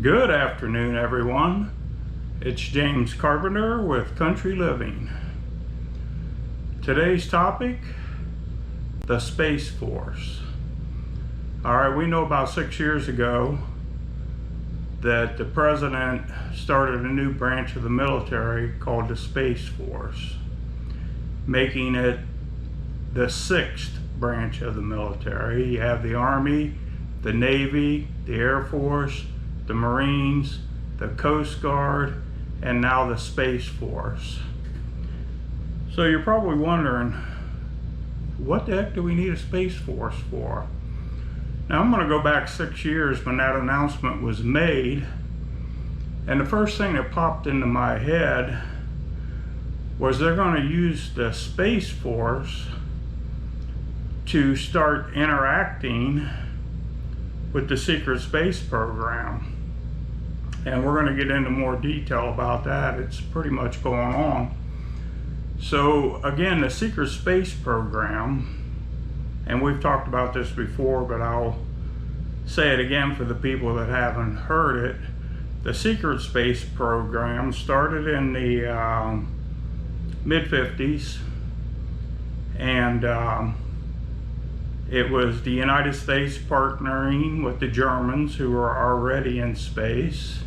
Good afternoon, everyone. It's James Carpenter with Country Living. Today's topic, the Space Force. All right, we know about 6 years ago that the president started a new branch of the military called the Space Force, making it the sixth branch of the military. You have the Army, the Navy, the Air Force, the Marines, the Coast Guard, and now the Space Force. So you're probably wondering, what the heck do we need a Space Force for? Now I'm going to go back 6 years when that announcement was made, and the first thing that popped into my head was they're going to use the Space Force to start interacting with the secret space program. And we're going to get into more detail about that. It's pretty much going on. So again, the secret space program, and we've talked about this before, but I'll say it again for the people that haven't heard it. The secret space program started in the mid-50s, and it was the United States partnering with the Germans, who were already in space,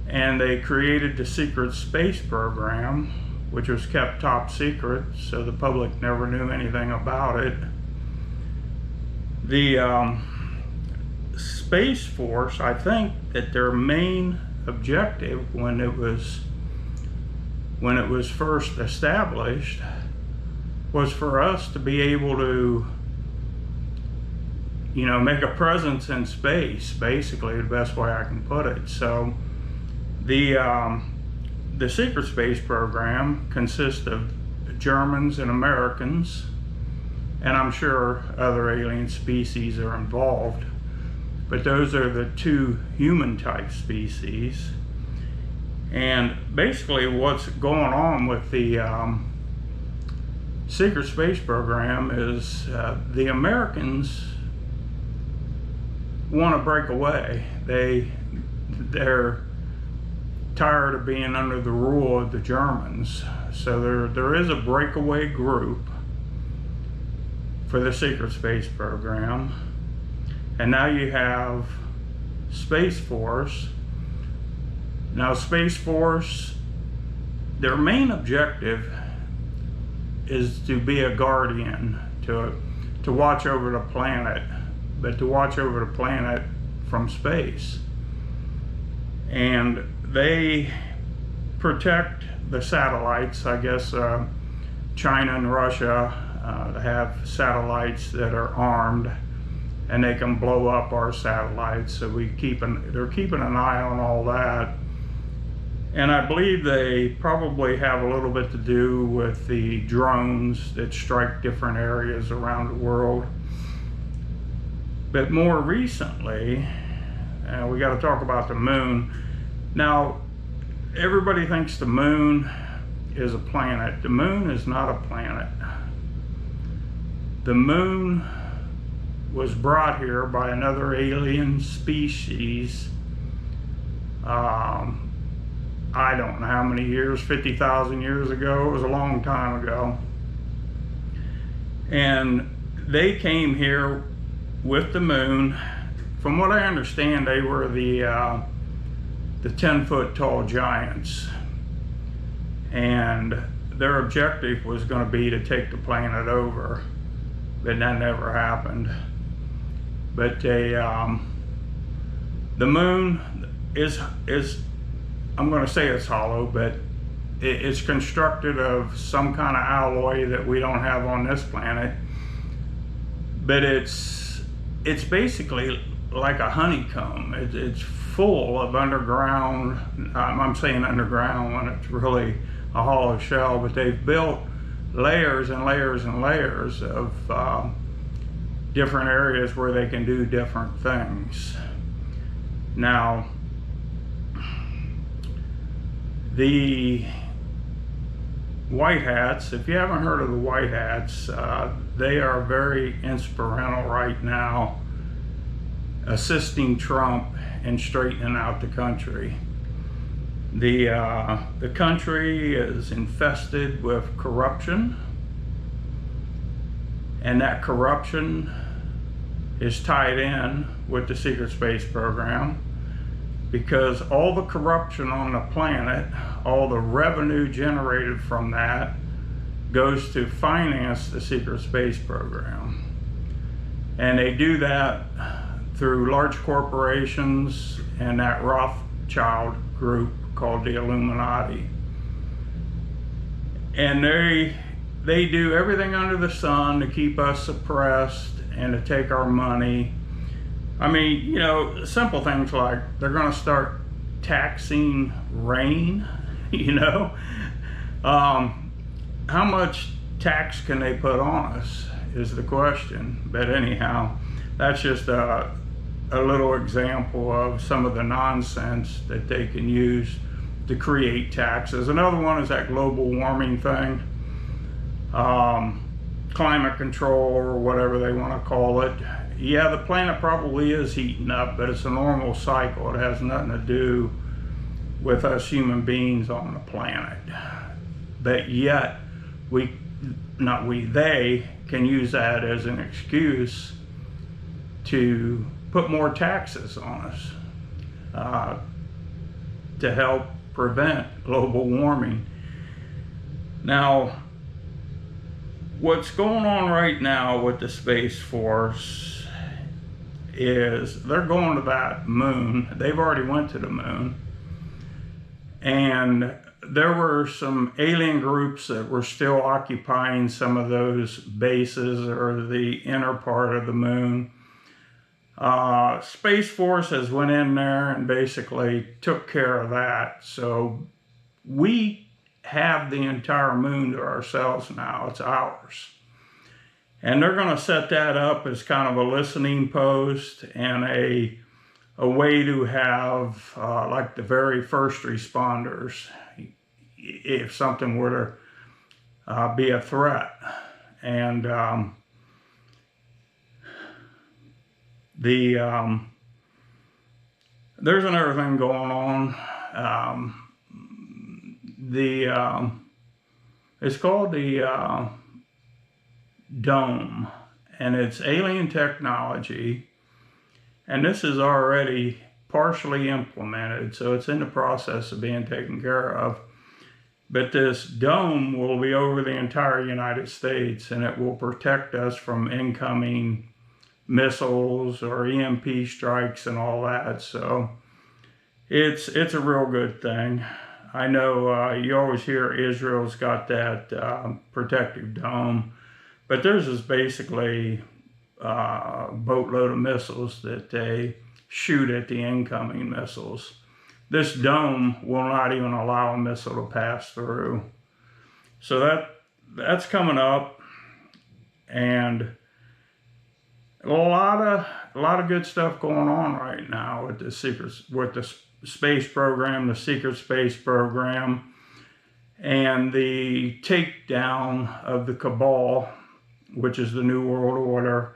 and they created the secret space program, which was kept top secret, so the public never knew anything about it. The Space Force, I think that their main objective when it was first established was for us to be able to, make a presence in space, basically, the best way I can put it. So the secret space program consists of Germans and Americans, and I'm sure other alien species are involved, but those are the two human type species. And basically what's going on with the secret space program is the Americans want to break away. They're tired of being under the rule of the Germans. So there is a breakaway group for the secret space program. And now you have Space Force. Now Space Force, their main objective is to be a guardian, to watch over the planet, but to watch over the planet from space. And they protect the satellites. I guess China and Russia have satellites that are armed, and they can blow up our satellites. So they're keeping an eye on all that. And I believe they probably have a little bit to do with the drones that strike different areas around the world. But more recently, we got to talk about the moon. Now, everybody thinks the moon is a planet. The moon is not a planet. The moon was brought here by another alien species. I don't know how many years, 50,000 years ago. It was a long time ago. And they came here with the moon. From what I understand, they were the 10-foot tall giants. And their objective was going to be to take the planet over. But that never happened. But the moon is I'm going to say it's hollow, but it's constructed of some kind of alloy that we don't have on this planet. But it's basically like a honeycomb. It's full of underground, I'm saying underground when it's really a hollow shell, but they've built layers and layers and layers of different areas where they can do different things. Now, the White Hats, if you haven't heard of the White Hats, they are very instrumental right now assisting Trump in straightening out the country. The country is infested with corruption, and that corruption is tied in with the secret space program, because all the corruption on the planet, all the revenue generated from that, goes to finance the secret space program. And they do that through large corporations and that Rothschild group called the Illuminati. And they do everything under the sun to keep us suppressed and to take our money. I mean, you know, simple things like they're going to start taxing rain, you know. How much tax can they put on us is the question. But anyhow, that's just a little example of some of the nonsense that they can use to create taxes. Another one is that global warming thing, climate control or whatever they want to call it. Yeah, the planet probably is heating up, but it's a normal cycle. It has nothing to do with us human beings on the planet. But yet, they can use that as an excuse to put more taxes on us to help prevent global warming. Now, what's going on right now with the Space Force is they're going to that moon. They've already went to the moon. And there were some alien groups that were still occupying some of those bases or the inner part of the moon. Space Force has went in there and basically took care of that. So we have the entire moon to ourselves now. It's ours. And they're going to set that up as kind of a listening post and a way to have like the very first responders if something were to be a threat. And there's another thing going on. It's called the Dome, and it's alien technology, and this is already partially implemented, so it's in the process of being taken care of. But this dome will be over the entire United States, and it will protect us from incoming missiles or EMP strikes and all that. So it's a real good thing. I know you always hear Israel's got that protective dome, but theirs is basically a boatload of missiles that they shoot at the incoming missiles. This dome will not even allow a missile to pass through. So that's coming up, and a lot of good stuff going on right now with the space program, the secret space program, and the takedown of the cabal, which is the New World Order.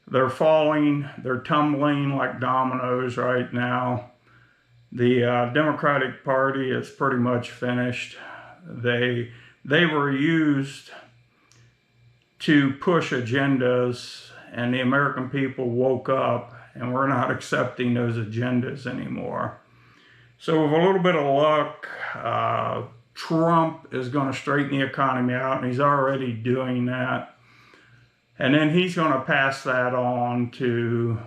They're falling, they're tumbling like dominoes right now. The Democratic Party is pretty much finished. They were used to push agendas, and the American people woke up, and we're not accepting those agendas anymore. So with a little bit of luck, Trump is going to straighten the economy out, and he's already doing that. And then he's going to pass that on to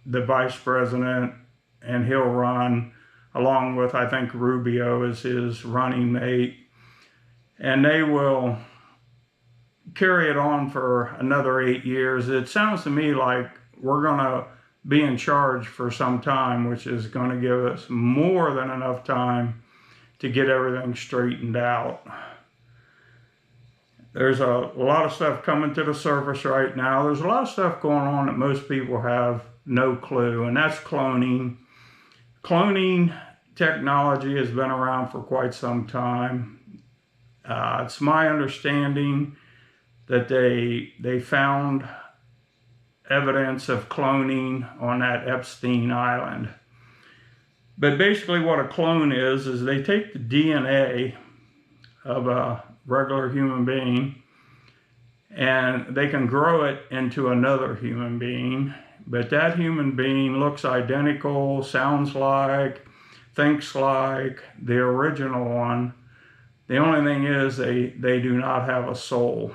the vice president, and he'll run along with, I think, Rubio as his running mate. And they will carry it on for another 8 years. It sounds to me like we're going to be in charge for some time, which is going to give us more than enough time to get everything straightened out. There's a lot of stuff coming to the surface right now. There's a lot of stuff going on that most people have no clue, and that's cloning. Cloning technology has been around for quite some time. It's my understanding that they found evidence of cloning on that Epstein Island. But basically what a clone is they take the DNA of a regular human being and they can grow it into another human being. But that human being looks identical, sounds like, thinks like the original one. The only thing is they do not have a soul.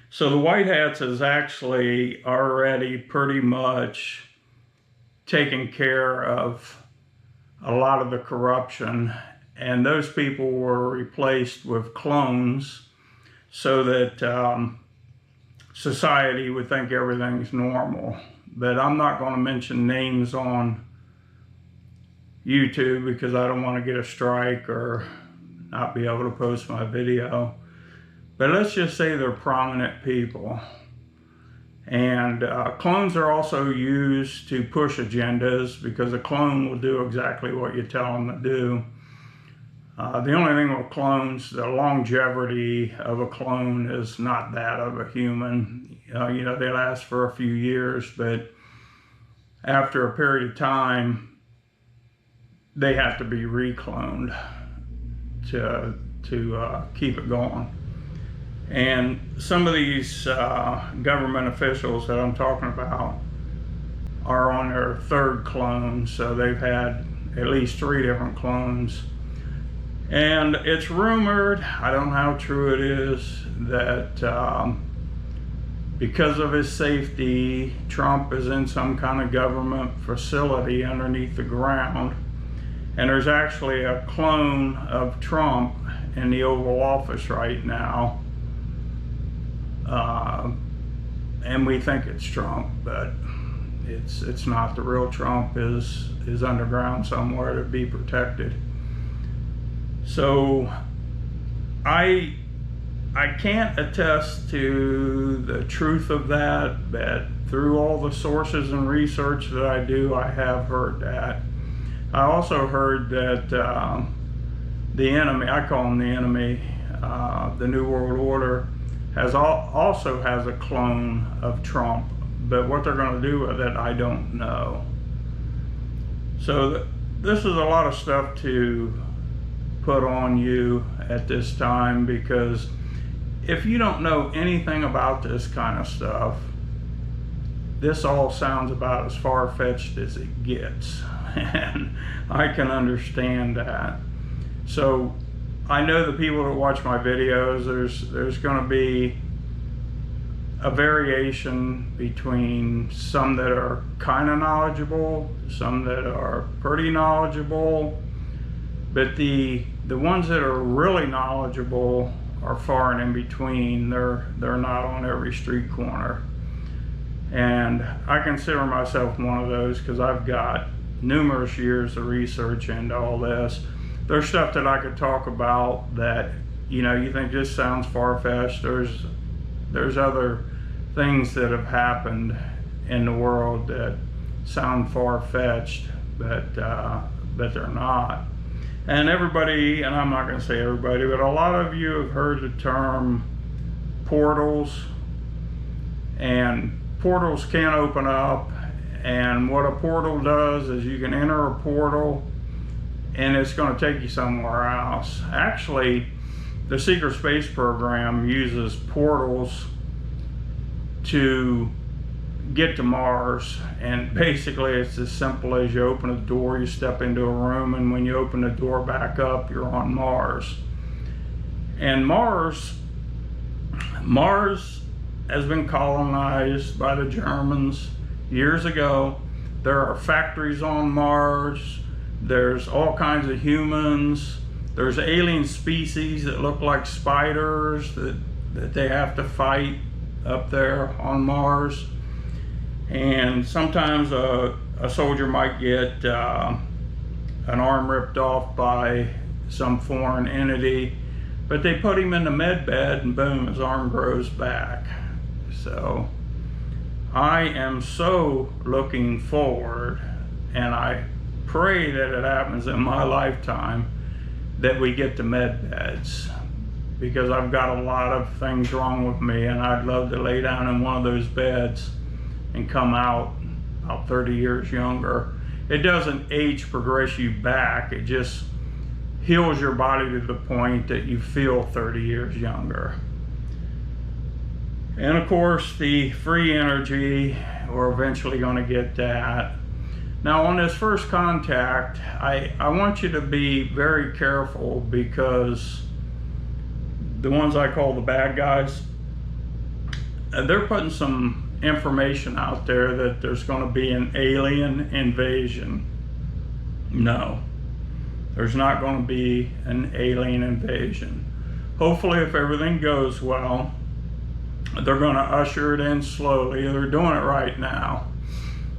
So the White Hats is actually already pretty much taken care of a lot of the corruption, and those people were replaced with clones so that society would think everything's normal. But I'm not going to mention names on YouTube because I don't want to get a strike or not be able to post my video. But let's just say they're prominent people. And clones are also used to push agendas because a clone will do exactly what you tell them to do. The only thing with clones, the longevity of a clone is not that of a human. You know, they last for a few years, but after a period of time, they have to be recloned to keep it going. And some of these government officials that I'm talking about are on their third clone, so they've had at least 3 different clones. And it's rumored, I don't know how true it is, that because of his safety, Trump is in some kind of government facility underneath the ground. And there's actually a clone of Trump in the Oval Office right now. And we think it's Trump, but it's not. The real Trump is underground somewhere to be protected. So I can't attest to the truth of that, but through all the sources and research that I do, I have heard that. I also heard that the enemy, I call him the enemy, the New World Order, also has a clone of Trump, but what they're going to do with it, I don't know. So this is a lot of stuff to put on you at this time, because if you don't know anything about this kind of stuff, this all sounds about as far-fetched as it gets, and I can understand that. So I know the people that watch my videos, there's going to be a variation between some that are kind of knowledgeable, some that are pretty knowledgeable, but the ones that are really knowledgeable are far and in between. They're not on every street corner. And I consider myself one of those because I've got numerous years of research into all this. There's stuff that I could talk about that, you know, you think this sounds far-fetched. There's other things that have happened in the world that sound far-fetched, but they're not. And everybody, and I'm not going to say everybody, but a lot of you have heard the term portals, and portals can open up, and what a portal does is you can enter a portal and it's going to take you somewhere else. Actually, the Secret Space Program uses portals to get to Mars, and basically it's as simple as you open a door, you step into a room, and when you open the door back up, you're on Mars. And Mars has been colonized by the Germans years ago. There are factories on Mars. There's all kinds of humans. There's alien species that look like spiders that they have to fight up there on Mars. And sometimes a soldier might get an arm ripped off by some foreign entity, but they put him in the med bed and boom, his arm grows back. So I am so looking forward, and I pray that it happens in my lifetime, that we get to med beds, because I've got a lot of things wrong with me and I'd love to lay down in one of those beds and come out about 30 years younger. It doesn't age progress you back, it just heals your body to the point that you feel 30 years younger. And of course, the free energy, we're eventually going to get that. Now on this first contact, I want you to be very careful, because the ones I call the bad guys, they're putting some information out there that there's going to be an alien invasion. No, there's not going to be an alien invasion. Hopefully, if everything goes well, they're going to usher it in slowly. They're doing it right now.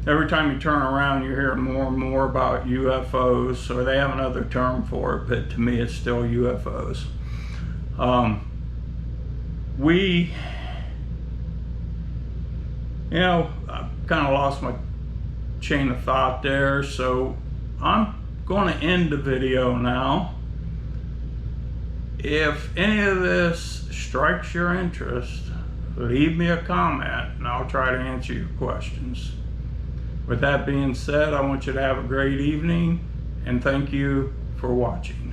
Every time you turn around, you hear more and more about UFOs, or they have another term for it, but to me it's still UFOs. I kind of lost my chain of thought there, so I'm going to end the video now. If any of this strikes your interest, leave me a comment and I'll try to answer your questions. With that being said, I want you to have a great evening, and thank you for watching.